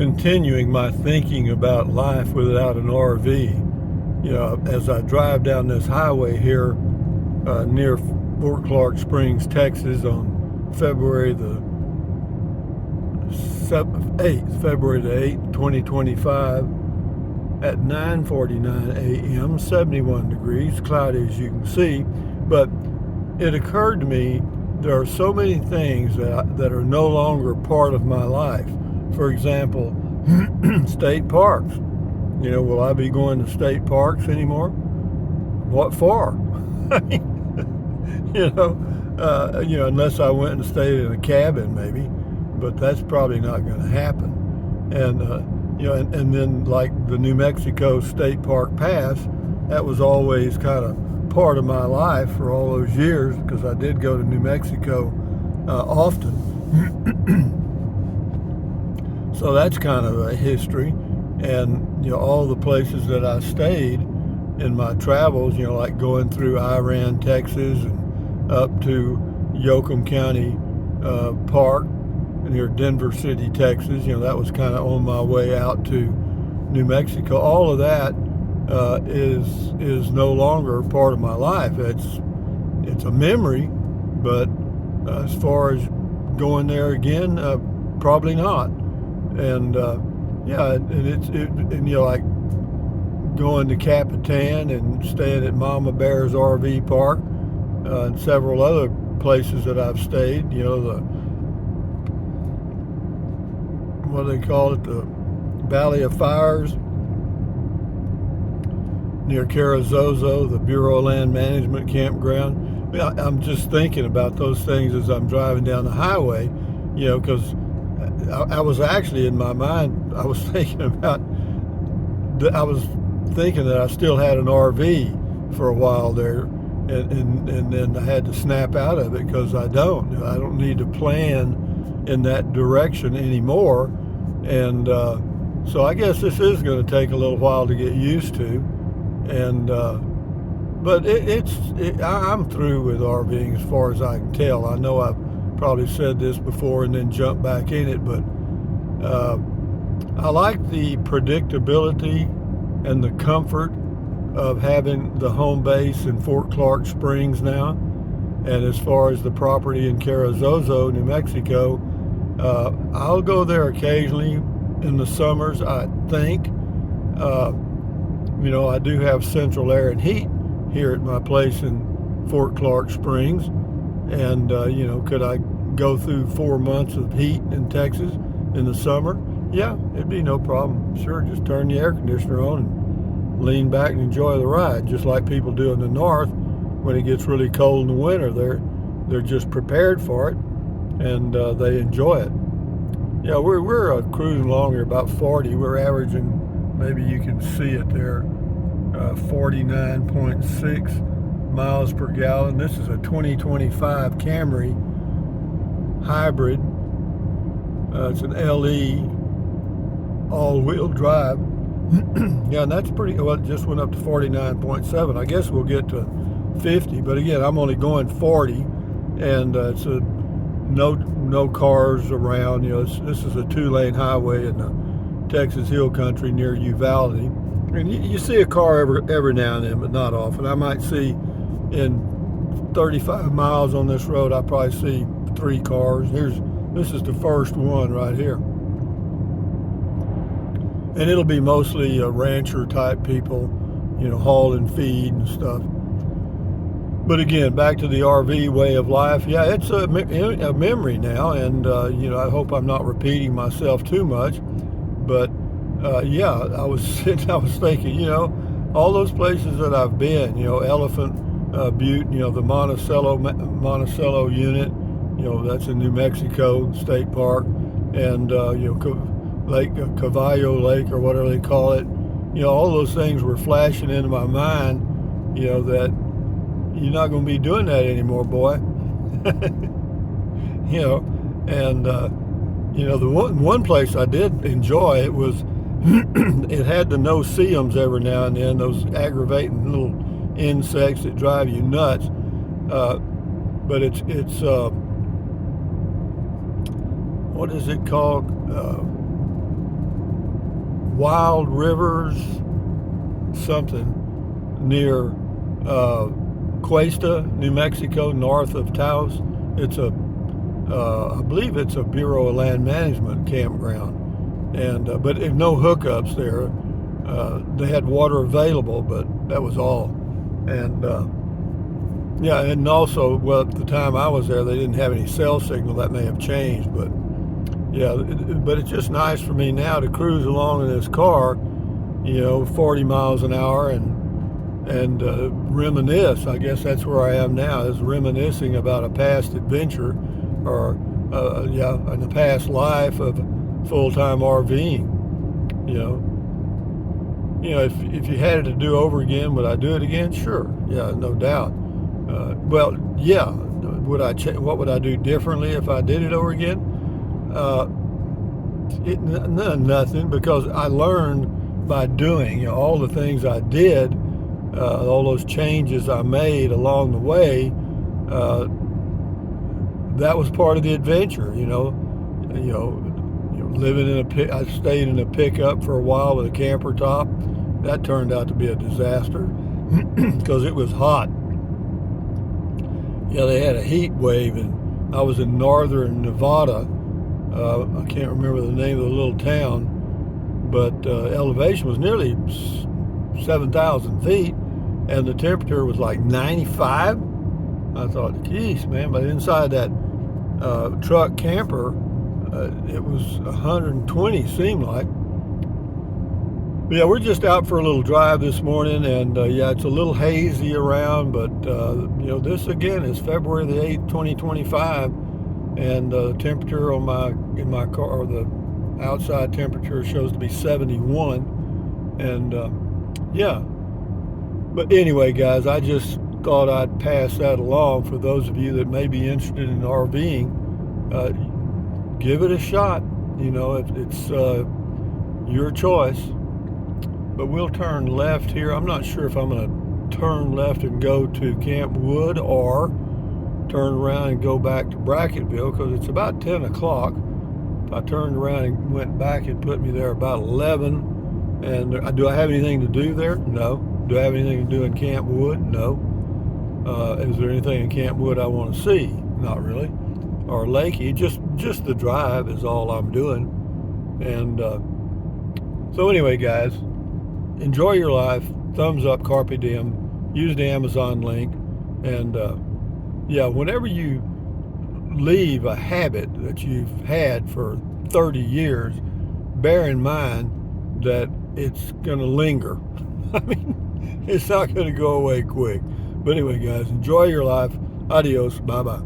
continuing my thinking about life without an RV. As I drive down this highway here near Fort Clark Springs, Texas, on February the 8th, 2025, at 9:49 a.m., 71 degrees, cloudy as you can see. But it occurred to me there are so many things that are no longer part of my life. For example, state parks. Will I be going to state parks anymore? What for? I mean, unless I went and stayed in a cabin maybe, but that's probably not going to happen. And, and then like the New Mexico State Park Pass, that was always kind of part of my life for all those years because I did go to New Mexico often. So that's kind of a history. And all the places that I stayed in my travels, like going through Iran, Texas, and up to Yoakum County Park near Denver City, Texas. That was kind of on my way out to New Mexico. All of that is no longer part of my life. It's a memory, but as far as going there again, probably not. And like going to Capitan and staying at Mama Bear's RV Park and several other places that I've stayed. What do they call it? The Valley of Fires near Carrizozo, the Bureau of Land Management campground. I'm just thinking about those things as I'm driving down the highway, because I was actually in my mind, I was thinking that I still had an RV for a while there, and then I had to snap out of it because I don't need to plan in that direction anymore. And so I guess this is going to take a little while to get used to. And but I'm through with RVing as far as I can tell. I know I've probably said this before and then jumped back in it, but I like the predictability and the comfort of having the home base in Fort Clark Springs now. And as far as the property in Carrizozo, New Mexico, I'll go there occasionally in the summers, I think. I do have central air and heat here at my place in Fort Clark Springs. And, could I go through 4 months of heat in Texas in the summer? Yeah, it'd be no problem. Sure, just turn the air conditioner on and lean back and enjoy the ride, just like people do in the north. When it gets really cold in the winter, they're just prepared for it, and they enjoy it. Yeah, we're cruising along here about 40. We're averaging, maybe you can see it there, 49.6 miles per gallon. This is a 2025 Camry hybrid. It's an LE all-wheel drive. Yeah, and that's pretty well. It just went up to 49.7. I guess we'll get to 50, but again, I'm only going 40, and it's a no cars around. This is a 2-lane highway in the Texas Hill Country near Uvalde, and you see a car every now and then, but not often. I might see in 35 miles on this road, I probably see 3 cars. This is the first one right here, and it'll be mostly rancher type people, hauling feed and stuff. But again, back to the RV way of life. Yeah, it's a memory now, and I hope I'm not repeating myself too much. But yeah, I was thinking, all those places that I've been, Elephant Butte, the Monticello unit, that's in New Mexico State Park, and Lake Cavallo Lake or whatever they call it. All those things were flashing into my mind, that you're not going to be doing that anymore, boy. And the one place I did enjoy, it was it had the no-see-ums every now and then, those aggravating little insects that drive you nuts. But it's what is it called? Wild Rivers something near Cuesta, New Mexico, north of Taos. It's I believe it's a Bureau of Land Management campground, and but if no hookups there. They had water available, but that was all. And yeah, and also, well, at the time I was there, they didn't have any cell signal. That may have changed, but yeah, but it's just nice for me now to cruise along in this car, 40 miles an hour, and reminisce. I guess that's where I am now, is reminiscing about a past adventure, or in the past life of full-time RVing. If you had it to do over again, would I do it again? Sure, yeah, no doubt. Well, yeah, what would I do differently if I did it over again? Nothing, because I learned by doing. All the things I did, all those changes I made along the way, that was part of the adventure. Living I stayed in a pickup for a while with a camper top. That turned out to be a disaster because it was hot. They had a heat wave, and I was in northern Nevada. I can't remember the name of the little town, but elevation was nearly 7,000 feet, and the temperature was like 95. I thought, geez, man, but inside that truck camper, it was 120, seemed like. Yeah, we're just out for a little drive this morning, and it's a little hazy around, but this again is February the 8th, 2025, and the temperature in my car, or the outside temperature, shows to be 71, and But anyway, guys, I just thought I'd pass that along for those of you that may be interested in RVing. Give it a shot. It's your choice. But we'll turn left here. I'm not sure if I'm going to turn left and go to Camp Wood or turn around and go back to Brackettville, because it's about 10 o'clock. If I turned around and went back, it put me there about 11. And do I have anything to do there? No. Do I have anything to do in Camp Wood? No. Is there anything in Camp Wood I want to see? Not really. Or Lakey. Just the drive is all I'm doing. And so anyway, guys, enjoy your life. Thumbs up, carpe diem. Use the Amazon link. And whenever you leave a habit that you've had for 30 years, bear in mind that it's going to linger. I mean, it's not going to go away quick. But anyway, guys, enjoy your life. Adios. Bye-bye.